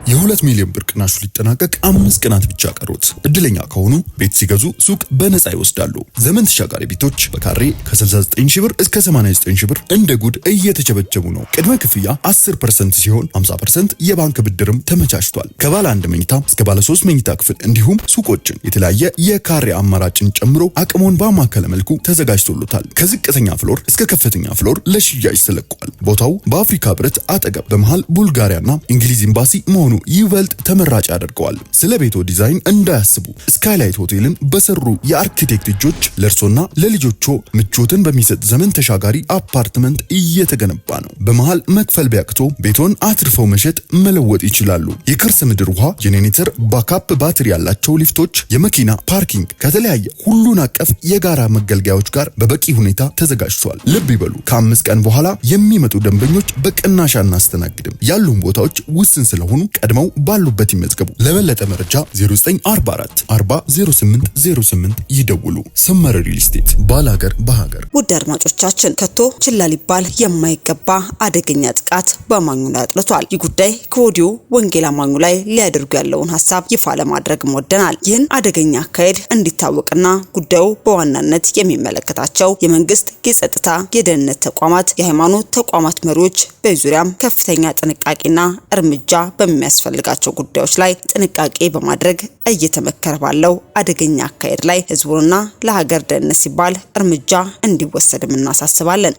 የ2 ሚሊዮን ብር ቅናሹ ሊጠናቀቅ 5 ቀናት ብቻ ቀሩት። እድለኛ ከሆኑ ቤት ሲገዙ ሱቅ በነፃ ይወስዳሉ። ዘመን ተሻጋሪ ቤቶች በካሬ ከ69 ብር እስከ 89 ብር እንደ ጉድ እየተቸበቸቡ ነው። ቅድመ ክፍያ 10% ሲሆን 50% የባንክ ብድርም ተመቻችቷል። ከባለ 1 መኝታ እስከ ባለ 3 መኝታ ክፍል እንዲሁም ሱቆችን የተለያየ የካሬ አማራጭን ጨምሮ አቅሞን ባማከለ መልኩ ተዘጋጅቶሎታል። ከዝቅተኛ ፍሎር እስከ ከፍተኛ ፍሎር ለሽያጭ ተለቋል። ቦታው በአፍሪካ ህብረት አጠገብ በመሃል ቡልጋሪያና እንግሊዝ ኤምባሲ መሆኑ ይበልጥ ተመራጭ ያደርገዋል። ስለ ቤቶ ዲዛይን እንዳያስቡ ስካይላይት ሆቴልን በሰሩ የአርኪቴክት እጆች ለእርሶና ለልጆቹ ምቾትን በሚሰጥ ዘመን ተሻጋሪ አፓርትመንት እየተገነባ ነው። በመሃል መክፈል ቢያቅቶ ቤቶን አትርፈው መሸጥ መለወጥ ይችላሉ። የከርሰ ምድር ውሃ ጄኔሬተር፣ ባካፕ ባትሪ ያላቸው ሊፍቶች፣ የመኪና ፓርኪንግ ከተለያየ ሁሉን አቀፍ የጋራ መገልገያዎች ጋር በበቂ ሁኔታ ተዘጋጅቷል። ልብ ይበሉ፣ ከ5 ቀን በኋላ የሚመጡ ደንበኞች በቅናሽ አናስተናግድም። ያሉን ቦታዎች ውስን ስለሆኑ ቀድመው ባሉበት ይመዝገቡ። ለበለጠ መረጃ 0944 400808 ይደውሉ። ሰመረ ሪል ስቴት ባላገር በሀገር። ውድ አድማጮቻችን ከቶ ችላ ሊባል የማይገባ አደገኛ ጥቃት በአማኙ ላይ አጥልቷል። ይህ ጉዳይ ከወዲሁ ወንጌል አማኙ ላይ ሊያደርጉ ያለውን ሐሳብ ይፋ ለማድረግ ወደናል። ይህን አደገኛ አካሄድ እንዲታወቅና ጉዳዩ በዋናነት የሚመለከታቸው የመንግስት የጸጥታ የደህንነት ተቋማት፣ የሃይማኖት ተቋማት መሪዎች በዙሪያም ከፍተኛ ጥንቃቄና እርምጃ በሚያስፈልጋቸው ጉዳዮች ላይ ጥንቃቄ በማድረግ እየተመከረ ባለው አደገኛ አካሄድ ላይ ህዝቡና ለሀገር ደህንነት ሲባል እርምጃ እንዲወሰድም እናሳስባለን።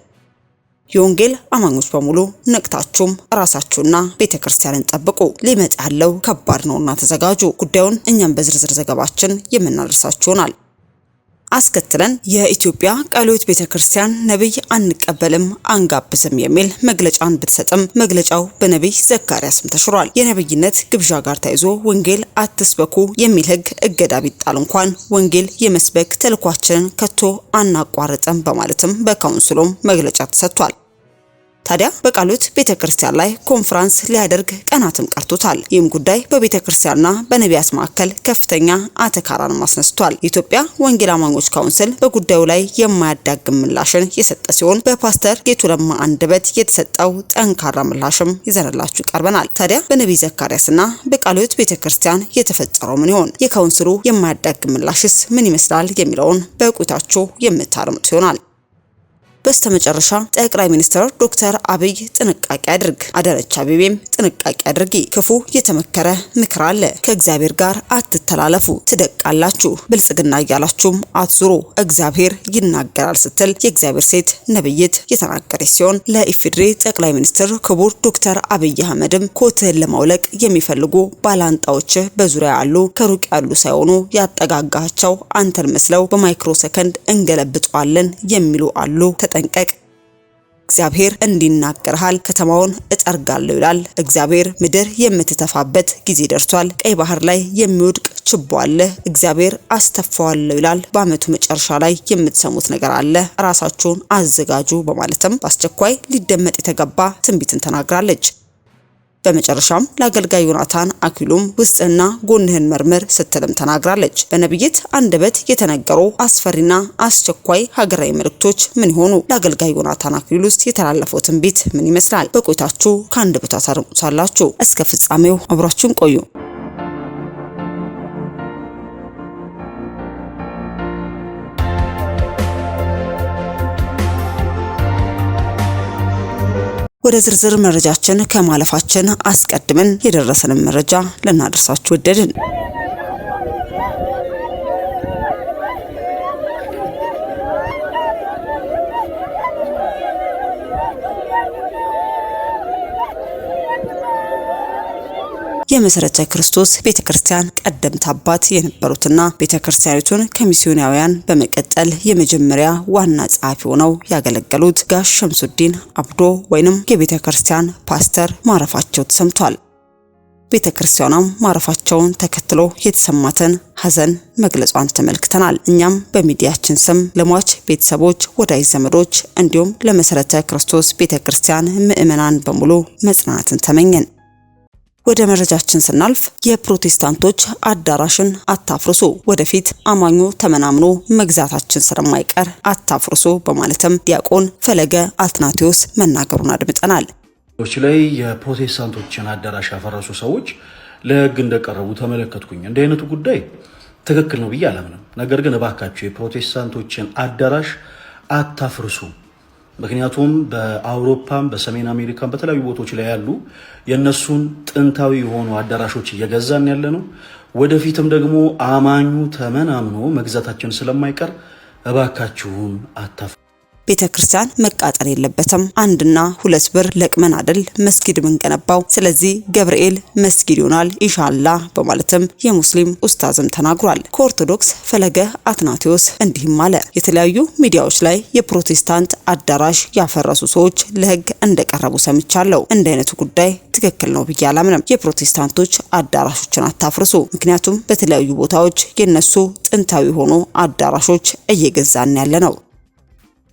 የወንጌል አማኞች በሙሉ ነቅታችሁም ራሳችሁና ቤተክርስቲያንን ጠብቁ። ሊመጣ ያለው ከባድ ነውና ተዘጋጁ። ጉዳዩን እኛም በዝርዝር ዘገባችን የምናደርሳችሁናል። አስከትለን የኢትዮጵያ ቃለ ሕይወት ቤተክርስቲያን ነብይ አንቀበልም አንጋብዝም የሚል መግለጫን ብትሰጥም መግለጫው በነብይ ዘካርያስም ተሽሯል። የነብይነት ግብዣ ጋር ተያይዞ ወንጌል አትስበኩ የሚል ህግ እገዳ ቢጣል እንኳን ወንጌል የመስበክ ተልኳችንን ከቶ አናቋርጥም በማለትም በካውንስሉም መግለጫ ተሰጥቷል። ታዲያ በቃለ ሕይወት ቤተክርስቲያን ላይ ኮንፈረንስ ሊያደርግ ቀናትም ቀርቶታል። ይህም ጉዳይ በቤተክርስቲያንና በነቢያት መካከል ከፍተኛ አተካራን ማስነስቷል። የኢትዮጵያ ወንጌል አማኞች ካውንስል በጉዳዩ ላይ የማያዳግም ምላሽን የሰጠ ሲሆን በፓስተር ጌቱ ለማ አንደበት የተሰጠው ጠንካራ ምላሽም ይዘንላችሁ ቀርበናል። ታዲያ በነቢይ ዘካርያስና በቃለ ሕይወት ቤተክርስቲያን የተፈጠረው ምን ይሆን? የካውንስሉ የማያዳግም ምላሽስ ምን ይመስላል የሚለውን በቆይታችሁ የምታረሙት ይሆናል። በስተመጨረሻ ጠቅላይ ሚኒስትር ዶክተር አብይ ጥንቃቄ አድርግ፣ አዳነች አቤቤም ጥንቃቄ አድርጊ፣ ክፉ የተመከረ ምክር አለ፣ ከእግዚአብሔር ጋር አትተላለፉ፣ ትደቃላችሁ፣ ብልጽግና እያላችሁም አትዙሩ፣ እግዚአብሔር ይናገራል ስትል የእግዚአብሔር ሴት ነብይት የተናገረች ሲሆን ለኢፌዴሪ ጠቅላይ ሚኒስትር ክቡር ዶክተር አብይ አህመድም ኮትህን ለማውለቅ የሚፈልጉ ባላንጣዎች በዙሪያ ያሉ ከሩቅ ያሉ ሳይሆኑ ያጠጋጋቸው አንተን መስለው በማይክሮ ሰከንድ እንገለብጠዋለን የሚሉ አሉ። ተጠንቀቅ፣ እግዚአብሔር እንዲናገርሃል፣ ከተማውን እጠርጋለሁ ይላል እግዚአብሔር። ምድር የምትተፋበት ጊዜ ደርሷል። ቀይ ባህር ላይ የሚወድቅ ችቦ አለ፣ እግዚአብሔር አስተፋዋለሁ ይላል። በአመቱ መጨረሻ ላይ የምትሰሙት ነገር አለ፣ ራሳችሁን አዘጋጁ በማለትም በአስቸኳይ ሊደመጥ የተገባ ትንቢትን ተናግራለች። በመጨረሻም ለአገልጋይ ዮናታን አክሊሉም ውስጥና ጎንህን መርምር ስትልም ተናግራለች። በነብይት አንደበት የተነገሩ አስፈሪና አስቸኳይ ሀገራዊ መልእክቶች ምን ይሆኑ? ለአገልጋይ ዮናታን አክሊሉ ውስጥ የተላለፈው ትንቢት ምን ይመስላል? በቆይታችሁ ከአንደበቷ ታደምጡታላችሁ። እስከ ፍጻሜው አብራችሁን ቆዩ። ወደ ዝርዝር መረጃችን ከማለፋችን አስቀድመን የደረሰንን መረጃ ለናደርሳችሁ ወደድን። የመሰረተ ክርስቶስ ቤተክርስቲያን ቀደምት አባት የነበሩትና ቤተክርስቲያኒቱን ከሚስዮናውያን በመቀጠል የመጀመሪያ ዋና ጸሐፊ ሆነው ያገለገሉት ጋሽ ሸምሱዲን አብዶ ወይንም የቤተክርስቲያን ፓስተር ማረፋቸው ተሰምቷል። ቤተክርስቲያኗም ማረፋቸውን ተከትሎ የተሰማትን ሐዘን መግለጿን ተመልክተናል። እኛም በሚዲያችን ስም ለሟች ቤተሰቦች፣ ወዳጅ ዘመዶች እንዲሁም ለመሰረተ ክርስቶስ ቤተክርስቲያን ምእመናን በሙሉ መጽናናትን ተመኘን። ወደ መረጃችን ስናልፍ የፕሮቴስታንቶች አዳራሽን አታፍርሱ፣ ወደፊት አማኙ ተመናምኖ መግዛታችን ስለማይቀር አታፍርሱ በማለትም ዲያቆን ፈለገ አትናቴዎስ መናገሩን አድምጠናል። ላይ የፕሮቴስታንቶችን አዳራሽ ያፈረሱ ሰዎች ለህግ እንደቀረቡ ተመለከትኩኝ። እንደ አይነቱ ጉዳይ ትክክል ነው ብዬ አላምንም። ነገር ግን እባካችሁ የፕሮቴስታንቶችን አዳራሽ አታፍርሱ። ምክንያቱም በአውሮፓም በሰሜን አሜሪካም በተለያዩ ቦታዎች ላይ ያሉ የነሱን ጥንታዊ የሆኑ አዳራሾች እየገዛን ያለ ነው። ወደፊትም ደግሞ አማኙ ተመናምኖ መግዛታችን ስለማይቀር እባካችሁን አታፍርሱ። ቤተክርስቲያን መቃጠል የለበትም። 1 እና 2 ብር ለቅመን አይደል መስጊድ ምንገነባው። ስለዚህ ገብርኤል መስጊድ ይሆናል ኢንሻአላህ በማለትም የሙስሊም ኡስታዝም ተናግሯል። ከኦርቶዶክስ ፈለገ አትናቴዎስ እንዲህም አለ። የተለያዩ ሚዲያዎች ላይ የፕሮቴስታንት አዳራሽ ያፈረሱ ሰዎች ለህግ እንደቀረቡ ሰምቻለሁ። እንደ አይነቱ ጉዳይ ትክክል ነው ብዬ አላምንም። የፕሮቴስታንቶች አዳራሾችን አታፍርሱ። ምክንያቱም በተለያዩ ቦታዎች የነሱ ጥንታዊ ሆኖ አዳራሾች እየገዛን ያለ ነው።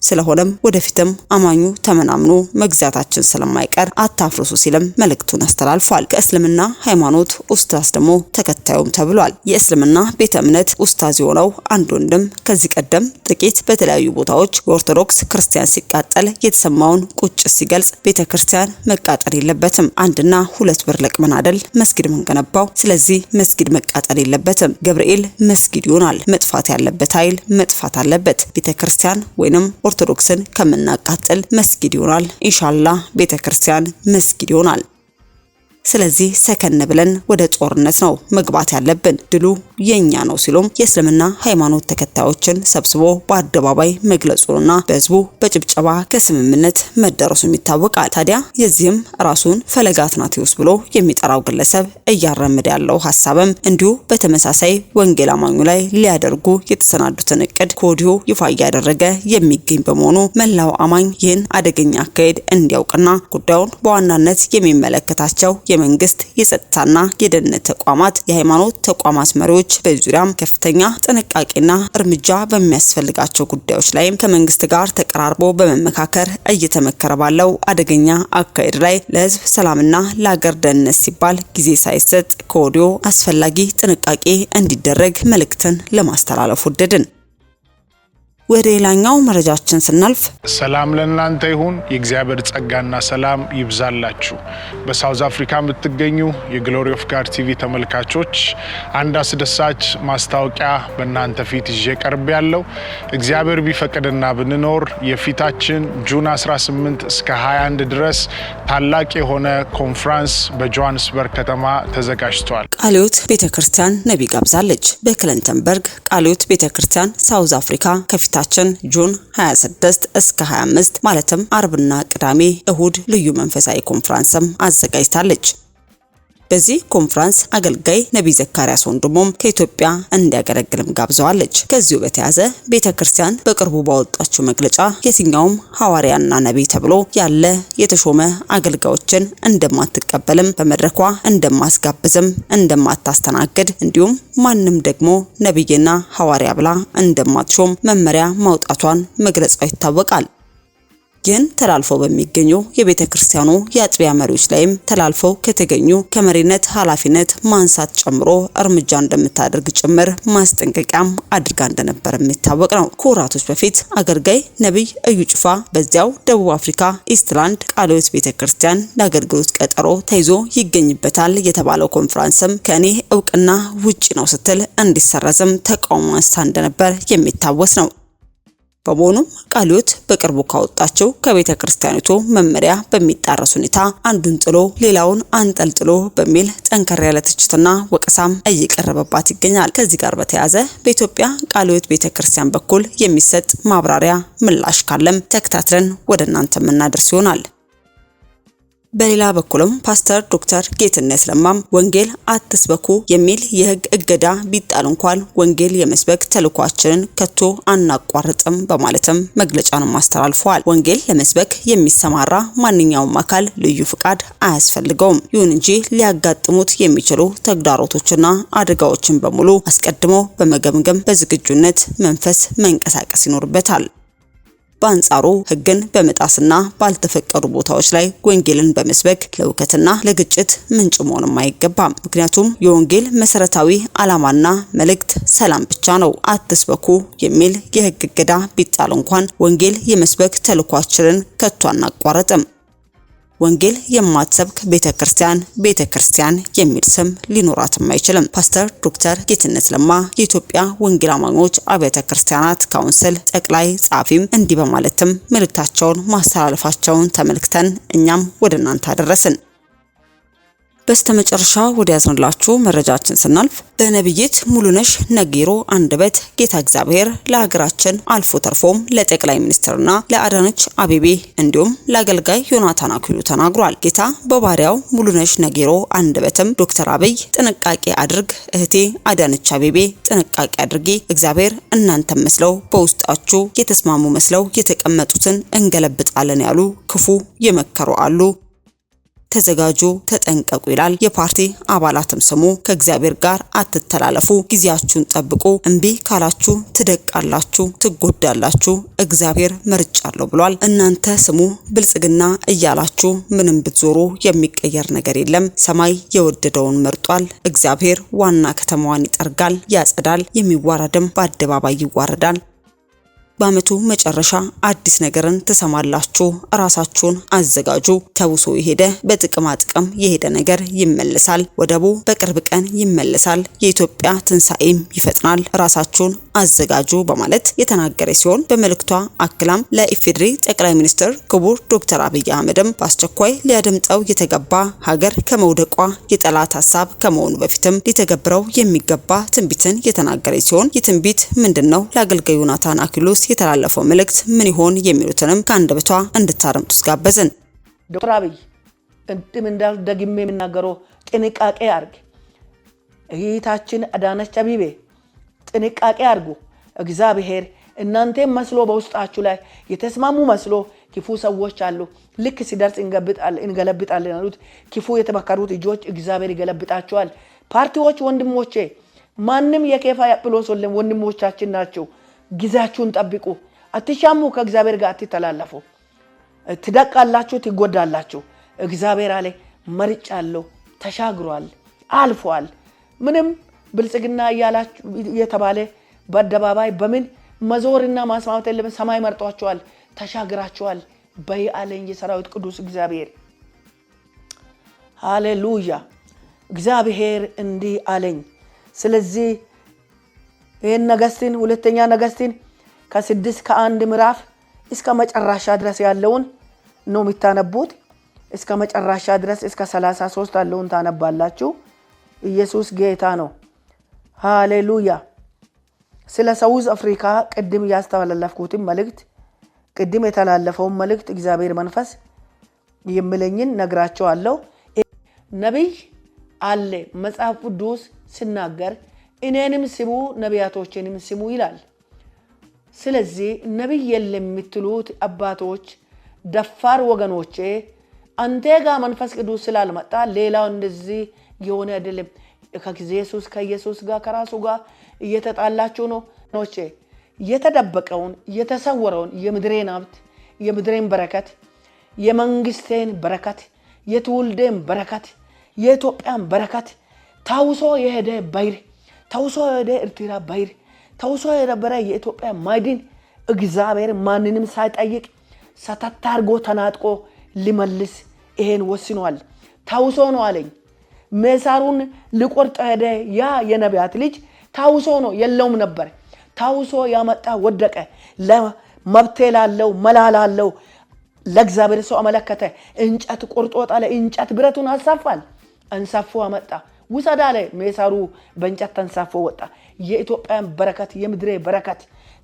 ስለሆነም ወደፊትም አማኙ ተመናምኖ መግዛታችን ስለማይቀር አታፍርሱ ሲልም መልእክቱን አስተላልፏል። ከእስልምና ሃይማኖት ኡስታዝ ደግሞ ተከታዩም ተብሏል። የእስልምና ቤተ እምነት ኡስታዝ የሆነው አንድ ወንድም ከዚህ ቀደም ጥቂት በተለያዩ ቦታዎች የኦርቶዶክስ ክርስቲያን ሲቃጠል የተሰማውን ቁጭት ሲገልጽ ቤተክርስቲያን መቃጠል የለበትም፣ 1 እና 2 ብር ለቅመን አይደል መስጊድ ምንገነባው። ስለዚህ መስጊድ መቃጠል የለበትም። ገብርኤል መስጊድ ይሆናል። መጥፋት ያለበት ኃይል መጥፋት አለበት። ቤተክርስቲያን ወይንም ኦርቶዶክስን ከምናቃጥል መስጊድ ይሆናል ኢንሻአላህ። ቤተክርስቲያን መስጊድ ይሆናል። ስለዚህ ሰከን ብለን ወደ ጦርነት ነው መግባት ያለብን፣ ድሉ የኛ ነው ሲሉም የእስልምና ሃይማኖት ተከታዮችን ሰብስቦ በአደባባይ መግለጹና በህዝቡ በጭብጨባ ከስምምነት መደረሱም ይታወቃል። ታዲያ የዚህም ራሱን ፈለገ አትናቴዎስ ብሎ የሚጠራው ግለሰብ እያረመደ ያለው ሐሳብም እንዲሁ በተመሳሳይ ወንጌል አማኙ ላይ ሊያደርጉ የተሰናዱትን እቅድ ከወዲሁ ይፋ እያደረገ የሚገኝ በመሆኑ መላው አማኝ ይህን አደገኛ አካሄድ እንዲያውቅና ጉዳዩን በዋናነት የሚመለከታቸው የመንግስት የጸጥታና የደህንነት ተቋማት፣ የሃይማኖት ተቋማት መሪዎች በዙሪያም ከፍተኛ ጥንቃቄና እርምጃ በሚያስፈልጋቸው ጉዳዮች ላይም ከመንግስት ጋር ተቀራርቦ በመመካከር እየተመከረ ባለው አደገኛ አካሄድ ላይ ለህዝብ ሰላምና ለሀገር ደህንነት ሲባል ጊዜ ሳይሰጥ ከወዲሁ አስፈላጊ ጥንቃቄ እንዲደረግ መልእክትን ለማስተላለፍ ወደድን። ወደ ሌላኛው መረጃችን ስናልፍ ሰላም ለእናንተ ይሁን። የእግዚአብሔር ጸጋና ሰላም ይብዛላችሁ። በሳውዝ አፍሪካ የምትገኙ የግሎሪ ኦፍ ጋድ ቲቪ ተመልካቾች አንድ አስደሳች ማስታወቂያ በእናንተ ፊት ይዤ ቀርብ ያለው እግዚአብሔር ቢፈቅድና ብንኖር የፊታችን ጁን 18 እስከ 21 ድረስ ታላቅ የሆነ ኮንፈረንስ በጆሃንስበርግ ከተማ ተዘጋጅቷል። ቃልዮት ቤተክርስቲያን ነቢ ጋብዛለች። በክለንተንበርግ ቃልዮት ቤተክርስቲያን ሳውዝ አፍሪካ ከፊታችን ጁን 26 እስከ 25 ማለትም አርብና ቅዳሜ እሁድ ልዩ መንፈሳዊ ኮንፈረንስም አዘጋጅታለች። በዚህ ኮንፈረንስ አገልጋይ ነብይ ዘካርያስ ወንድሞም ከኢትዮጵያ እንዲያገለግልም ጋብዘዋለች። ከዚሁ በተያያዘ ቤተክርስቲያን በቅርቡ ባወጣችው መግለጫ የትኛውም ሐዋርያና ነብይ ተብሎ ያለ የተሾመ አገልጋዮችን እንደማትቀበልም በመድረኳ እንደማስጋብዝም እንደማታስተናግድ እንዲሁም ማንም ደግሞ ነብይና ሐዋርያ ብላ እንደማትሾም መመሪያ ማውጣቷን መግለጿ ይታወቃል። ግን ተላልፈው በሚገኙ የቤተክርስቲያኑ የአጥቢያ መሪዎች ላይም ተላልፈው ከተገኙ ከመሪነት ኃላፊነት ማንሳት ጨምሮ እርምጃ እንደምታደርግ ጭምር ማስጠንቀቂያም አድርጋ እንደነበር የሚታወቅ ነው። ከወራቶች በፊት አገልጋይ ነብይ እዩ ጩፋ በዚያው ደቡብ አፍሪካ ኢስትላንድ ቃልዮት ቤተክርስቲያን ለአገልግሎት ቀጠሮ ተይዞ ይገኝበታል የተባለው ኮንፈረንስም ከኔ እውቅና ውጪ ነው ስትል እንዲሰረዝም ተቃውሞ አንስታ እንደነበር የሚታወስ ነው። በመሆኑም ቃልዮት በቅርቡ ካወጣቸው ከቤተክርስቲያኒቱ መመሪያ በሚጣረስ ሁኔታ አንዱን ጥሎ ሌላውን አንጠልጥሎ በሚል ጠንከር ያለ ትችትና ወቀሳም እየቀረበባት ይገኛል። ከዚህ ጋር በተያያዘ በኢትዮጵያ ቃልዮት ቤተክርስቲያን በኩል የሚሰጥ ማብራሪያ ምላሽ ካለም ተከታትለን ወደ እናንተ የምናደርስ ይሆናል። በሌላ በኩልም ፓስተር ዶክተር ጌትነት ለማም ወንጌል አትስበኩ የሚል የህግ እገዳ ቢጣል እንኳን ወንጌል የመስበክ ተልኳችንን ከቶ አናቋርጥም በማለትም መግለጫን ማስተላልፈዋል። ወንጌል ለመስበክ የሚሰማራ ማንኛውም አካል ልዩ ፍቃድ አያስፈልገውም። ይሁን እንጂ ሊያጋጥሙት የሚችሉ ተግዳሮቶችና አደጋዎችን በሙሉ አስቀድሞ በመገምገም በዝግጁነት መንፈስ መንቀሳቀስ ይኖርበታል። በአንጻሩ ህግን በመጣስና ባልተፈቀዱ ቦታዎች ላይ ወንጌልን በመስበክ ለውከትና ለግጭት ምንጭ መሆንም አይገባም። ምክንያቱም የወንጌል መሰረታዊ ዓላማና መልእክት ሰላም ብቻ ነው። አትስበኩ የሚል የህግ እገዳ ቢጣል እንኳን ወንጌል የመስበክ ተልኳችንን ከቶ አናቋርጥም። ወንጌል የማትሰብክ ቤተክርስቲያን የሚል ስም ሊኖራትም አይችልም። ፓስተር ዶክተር ጌትነት ለማ የኢትዮጵያ ወንጌል አማኞች አብያተ ክርስቲያናት ካውንስል ጠቅላይ ጻፊም እንዲህ በማለትም መልእክታቸውን ማስተላለፋቸውን ተመልክተን እኛም ወደ እናንተ አደረስን። በስተመጨረሻ ወደ ያዝንላችሁ መረጃችን ስናልፍ በነብይት ሙሉነሽ ነጌሮ አንደበት ጌታ እግዚአብሔር ለሀገራችን አልፎ ተርፎም ለጠቅላይ ሚኒስትርና ለአዳነች አቤቤ እንዲሁም ለአገልጋይ ዮናታን አክሊሉ ተናግሯል። ጌታ በባሪያው ሙሉነሽ ነጌሮ አንደበትም ዶክተር አብይ ጥንቃቄ አድርግ፣ እህቴ አዳነች አቤቤ ጥንቃቄ አድርጊ፣ እግዚአብሔር እናንተም መስለው በውስጣችሁ የተስማሙ መስለው የተቀመጡትን እንገለብጣለን ያሉ ክፉ የመከሩ አሉ፣ ተዘጋጁ፣ ተጠንቀቁ ይላል። የፓርቲ አባላትም ስሙ፣ ከእግዚአብሔር ጋር አትተላለፉ፣ ጊዜያችሁን ጠብቁ፣ እንቢ ካላችሁ ትደቃላችሁ፣ ትጎዳላችሁ፣ እግዚአብሔር መርጫለሁ ብሏል። እናንተ ስሙ፣ ብልጽግና እያላችሁ ምንም ብትዞሩ የሚቀየር ነገር የለም። ሰማይ የወደደውን መርጧል። እግዚአብሔር ዋና ከተማዋን ይጠርጋል፣ ያጸዳል፣ የሚዋረድም በአደባባይ ይዋረዳል። በአመቱ መጨረሻ አዲስ ነገርን ትሰማላችሁ። ራሳችሁን አዘጋጁ። ተውሶ የሄደ በጥቅማ ጥቅም የሄደ ነገር ይመለሳል። ወደቡ በቅርብ ቀን ይመለሳል። የኢትዮጵያ ትንሳኤም ይፈጥናል። ራሳችሁን አዘጋጁ በማለት የተናገረ ሲሆን በመልእክቷ አክላም ለኢፌዴሪ ጠቅላይ ሚኒስትር ክቡር ዶክተር አብይ አህመድም በአስቸኳይ ሊያደምጠው የተገባ ሀገር ከመውደቋ የጠላት ሀሳብ ከመሆኑ በፊትም ሊተገብረው የሚገባ ትንቢትን የተናገረ ሲሆን የትንቢት ምንድነው? ለአገልጋዩ ዮናታን አክሊሉ የተላለፈው መልእክት ምን ይሆን የሚሉትንም ከአንደበቷ እንድታረምጡስ ጋበዝን። ዶክተር አብይ እንድም እንዳል ደግሜ የምናገረው ጥንቃቄ አርግ፣ እህታችን አዳነች አቤቤ ጥንቃቄ አርጉ። እግዚአብሔር እናንተ መስሎ በውስጣችሁ ላይ የተስማሙ መስሎ ክፉ ሰዎች አሉ። ልክ ሲደርስ እንገለብጣለን ያሉት ክፉ የተመከሩት እጆች እግዚአብሔር ይገለብጣቸዋል። ፓርቲዎች ወንድሞቼ፣ ማንም የኬፋ ያጵሎስ ወንድሞቻችን ናቸው። ጊዜያችሁን ጠብቁ፣ አትሻሙ፣ ከእግዚአብሔር ጋር አትተላለፉ። ትደቃላችሁ፣ ትጎዳላችሁ። እግዚአብሔር አለ መርጫለሁ፣ ተሻግሯል፣ አልፏል። ምንም ብልጽግና እያላችሁ የተባለ በአደባባይ በምን መዞርና ማስማማት የለም። ሰማይ መርጧችኋል፣ ተሻግራችኋል በያለኝ የሰራዊት ቅዱስ እግዚአብሔር። ሃሌሉያ። እግዚአብሔር እንዲህ አለኝ። ስለዚህ ይህን ነገስትን ሁለተኛ ነገስትን ከ6 ከ1 ምዕራፍ እስከ መጨረሻ ድረስ ያለውን ነው የምታነቡት። እስከ መጨረሻ ድረስ እስከ 33 ያለውን ታነባላችሁ። ኢየሱስ ጌታ ነው። ሃሌሉያ። ስለ ሳውዝ አፍሪካ ቅድም ያስተላለፍኩትን መልእክት ቅድም የተላለፈውን መልእክት እግዚአብሔር መንፈስ የሚለኝን ነግራቸዋለሁ። ነብይ አለ መጽሐፍ ቅዱስ ሲናገር እኔንም ስሙ ነቢያቶችንም ስሙ ይላል። ስለዚህ ነብይ የለም የምትሉት አባቶች፣ ደፋር ወገኖቼ፣ አንተ ጋር መንፈስ ቅዱስ ስላልመጣ ሌላው እንደዚህ የሆነ አይደለም። ከኢየሱስ ጋር ከራሱ ጋር እየተጣላችሁ ነው ኖቼ። የተደበቀውን የተሰወረውን የምድሬን ሀብት፣ የምድሬን በረከት፣ የመንግስቴን በረከት፣ የትውልዴን በረከት፣ የኢትዮጵያን በረከት ታውሶ የሄደ ባይር፣ ታውሶ የሄደ ኤርትራ ባይር፣ ታውሶ የነበረ የኢትዮጵያ ማዕድን እግዚአብሔር ማንንም ሳይጠይቅ ሰተታርጎ ተናጥቆ ሊመልስ ይሄን ወስኗል። ታውሶ ነው አለኝ። መሳሩን ሊቆርጥ ሄደ ያ የነቢያት ልጅ ታውሶ ነው፣ የለውም ነበር። ታውሶ ያመጣ ወደቀ። ለመብቴ ላለው መላላለው ለእግዚአብሔር ሰው አመለከተ። እንጨት ቆርጦ ጣለ። እንጨት ብረቱን አሳፋል። አንሳፎ አመጣ ውሰድ አለ። መሳሩ በእንጨት ተንሳፎ ወጣ። የኢትዮጵያን በረከት፣ የምድሬ በረከት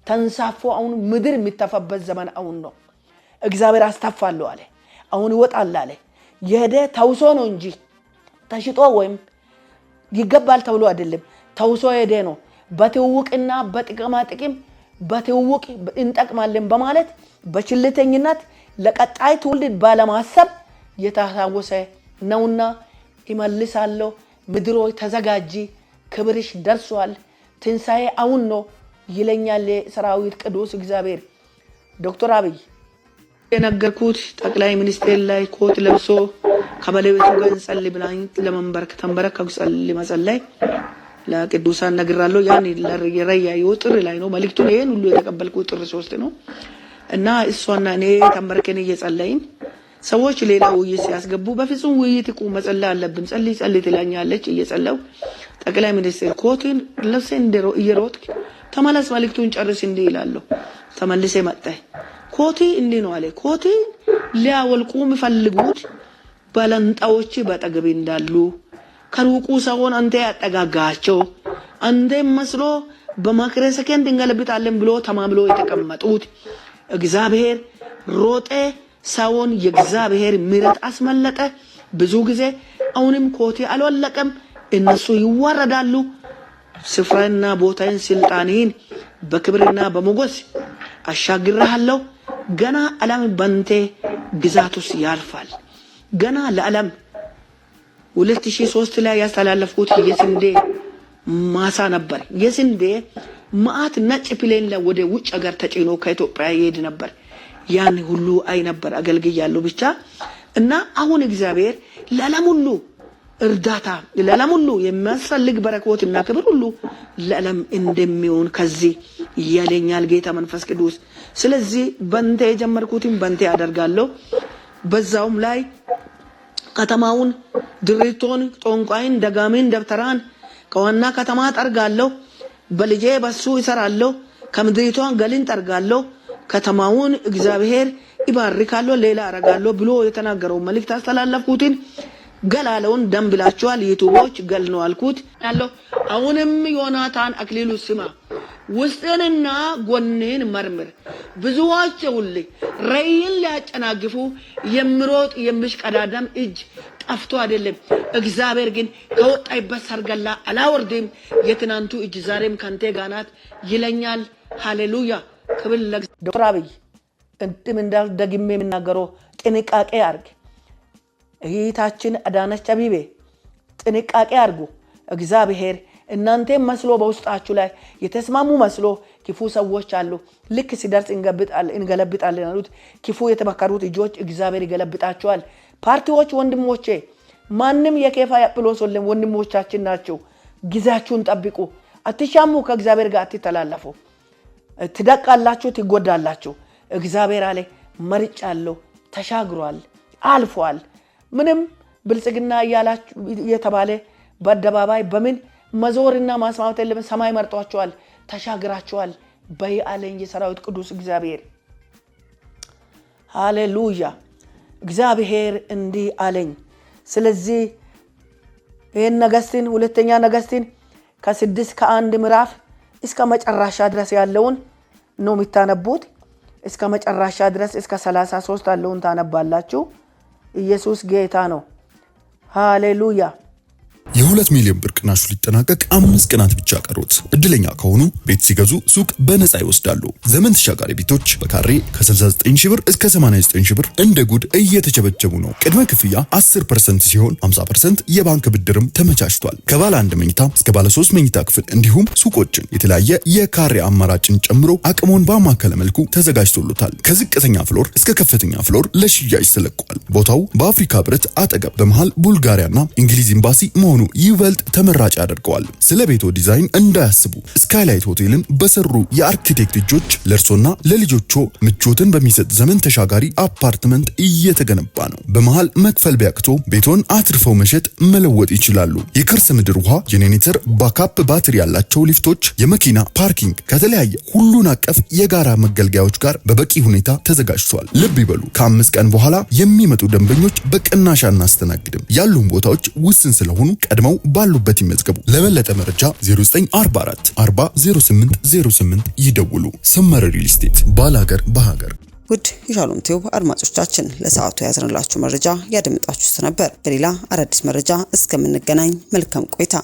ተንሳፎ አሁን ምድር የሚተፋበት ዘመን አሁን ነው። እግዚአብሔር አስተፋለሁ አለ። አሁን ይወጣል አለ። የሄደ ታውሶ ነው እንጂ ተሽጦ ወይም ይገባል ተብሎ አይደለም። ታውሶ ሄደ ነው። በትውውቅና በጥቅማ ጥቅም በትውውቅ እንጠቅማለን በማለት በችልተኝነት ለቀጣይ ትውልድ ባለማሰብ የታሳወሰ ነውና ይመልሳለሁ። ምድሮች ተዘጋጂ፣ ክብርሽ ደርሷል፣ ትንሳኤ አሁን ነው ይለኛል ሰራዊት ቅዱስ እግዚአብሔር። ዶክተር አብይ የነገርኩት ጠቅላይ ሚኒስቴር ላይ ኮት ለብሶ ከበለቤቱ ጋር እንጸልይ ብላኝ ለመንበርክ ተንበረከኩ ጸልይ መጸለይ ለቅዱሳን ነግራለሁ። ያን ለረያ ይወጥር ላይ ነው መልእክቱን። ይሄን ሁሉ የተቀበልኩት ጥር 3 ነው እና እሷና እኔ ተንበርከን እየጸለይን ሰዎች ሌላ ውይይት ሲያስገቡ በፍጹም ውይይት ቁም መጸለይ አለብን ጸልይ ትላኛለች እየጸለው ጠቅላይ ሚኒስትር ኮትን ለብሰን እየሮጥክ ተመለስ መልእክቱን ጨርስ እንዲህ ይላል ተመልሰ መጣ ኮቲ እንዲህ ነው አለ ኮቲ ሊያወልቁ የሚፈልጉት ባለንጣዎች በጠገብ እንዳሉ ከሩቁ ሰውን አንተ ያጠጋጋቸው አንተ መስሎ በማክረ ሰከንድ እንገለብጣለን ብሎ ተማምሎ የተቀመጡት እግዚአብሔር ሮጠ ሰውን የእግዚአብሔር ምሕረት አስመለጠ ብዙ ጊዜ አሁንም ኮቲ አልወለቀም እነሱ ይዋረዳሉ ስፍራና ቦታን ስልጣኔን በክብርና በሞገስ አሻግራለሁ ገና ዓለም በንቴ ግዛቱስ ያልፋል ገና ለዓለም 2003 ላይ ያስተላለፍኩት የስንዴ ማሳ ነበር የስንዴ ማአት ነጭ ፕሌን ላይ ወደ ውጭ ሀገር ተጭኖ ከኢትዮጵያ ይሄድ ነበር ያን ሁሉ አይ ነበር አገልግያለሁ ብቻ እና አሁን እግዚአብሔር ለዓለም ሁሉ እርዳታ ለዓለም ሁሉ የሚያስፈልግ በረከትና ክብር ሁሉ ለዓለም እንደሚሆን ከዚህ ያለኛል ጌታ መንፈስ ቅዱስ ስለዚህ በእንተ የጀመርኩትን በእንተ ያደርጋለሁ በዛውም ላይ ከተማውን ድሪቶን ጦንቋይን ደጋሚን ደብተራን ከዋና ከተማ ጠርጋለሁ በልጄ በሱ ይሰራለሁ ከምድሪቷን ገሊን ጠርጋለሁ ከተማውን እግዚአብሔር ይባርካለሁ ሌላ አረጋለሁ ብሎ የተናገረው መልእክት አስተላለፍኩትን ገላለውን ደምብላችኋል ዩቲዩቦች ገል ነው አልኩት ያለው አሁንም ዮናታን አክሊሉ ስማ ውስጥንና ጎንን መርምር ብዙዎች ሁሉ ራይን ሊያጨናግፉ የሚሮጥ የሚሽቀዳደም እጅ ጠፍቶ አይደለም እግዚአብሔር ግን ከወጣይበት ሰርገላ አላወርድም የትናንቱ እጅ ዛሬም ካንተ ጋናት ይለኛል ሃሌሉያ ክብር ዶክተር አብይ እንጥም እንዳል ደግሜ የምናገረው ጥንቃቄ አርግ እይታችን አዳነች አቢቤ ጥንቃቄ አርጉ እግዚአብሔር እናንተ መስሎ በውስጣችሁ ላይ የተስማሙ መስሎ ክፉ ሰዎች አሉ ልክ ሲደርስ እንገለብጣለን አሉት ክፉ የተመከሩት እጆች እግዚአብሔር ይገለብጣቸዋል ፓርቲዎች ወንድሞቼ ማንንም የኬፋ ያጵሎስ ወንድሞቻችን ናቸው ጊዜያችሁን ጠብቁ አትሻሙ ከእግዚአብሔር ጋር አትተላለፉ ትደቃላችሁ ትጎዳላችሁ እግዚአብሔር አለ መርጫለሁ ተሻግሯል አልፏል ምንም ብልጽግና ያላችሁ የተባለ በአደባባይ በምን መዞርና ማስማማት የለም ሰማይ መርጧቸዋል ተሻግራቸዋል በያለኝ የሰራዊት ቅዱስ እግዚአብሔር ሃሌሉያ እግዚአብሔር እንዲህ አለኝ ስለዚህ ይሄን ነገስትን ሁለተኛ ነገስትን ከ6 ከ1 ምዕራፍ እስከ መጨረሻ ድረስ ያለውን ነው የሚታነቡት እስከ መጨረሻ ድረስ እስከ 33 ያለውን ታነባላችሁ ኢየሱስ ጌታ ነው ሃሌሉያ የ2 ሚሊዮን ብር ቅናሹ ሊጠናቀቅ 5 ቀናት ብቻ ቀሩት። እድለኛ ከሆኑ ቤት ሲገዙ ሱቅ በነፃ ይወስዳሉ። ዘመን ተሻጋሪ ቤቶች በካሬ ከ69000 ብር እስከ 89000 ብር እንደ ጉድ እየተቸበቸቡ ነው። ቅድመ ክፍያ 10% ሲሆን 50% የባንክ ብድርም ተመቻችቷል። ከባለ 1 መኝታ እስከ ባለ 3 መኝታ ክፍል እንዲሁም ሱቆችን የተለያየ የካሬ አማራጭን ጨምሮ አቅሞን ባማከለ መልኩ ተዘጋጅቶሉታል። ከዝቅተኛ ፍሎር እስከ ከፍተኛ ፍሎር ለሽያጭ ተለቋል። ቦታው በአፍሪካ ህብረት አጠገብ በመሃል ቡልጋሪያና እንግሊዝ ኤምባሲ መሆኑ ይበልጥ ተመራጭ ያደርገዋል። ስለ ቤቶ ዲዛይን እንዳያስቡ ስካይላይት ሆቴልን በሰሩ የአርኪቴክት እጆች ለርሶና ለልጆቹ ምቾትን በሚሰጥ ዘመን ተሻጋሪ አፓርትመንት እየተገነባ ነው። በመሃል መክፈል ቢያቅቶ ቤቶን አትርፈው መሸጥ መለወጥ ይችላሉ። የከርሰ ምድር ውሃ፣ ጄኔሬተር፣ ባካፕ ባትሪ ያላቸው ሊፍቶች፣ የመኪና ፓርኪንግ ከተለያየ ሁሉን አቀፍ የጋራ መገልገያዎች ጋር በበቂ ሁኔታ ተዘጋጅቷል። ልብ ይበሉ፣ ከ5 ቀን በኋላ የሚመጡ ደንበኞች በቅናሽ አናስተናግድም። ያሉን ቦታዎች ውስን ስለሆኑ ቀድመው ባሉበት ይመዝገቡ። ለበለጠ መረጃ 0944 400808 ይደውሉ። ሰመረ ሪል ስቴት ባላገር በሀገር። ውድ የሻሎም ቲዩብ አድማጮቻችን ለሰዓቱ ያዝንላችሁ መረጃ ያደምጣችሁት ነበር። በሌላ አዳዲስ መረጃ እስከምንገናኝ መልካም ቆይታ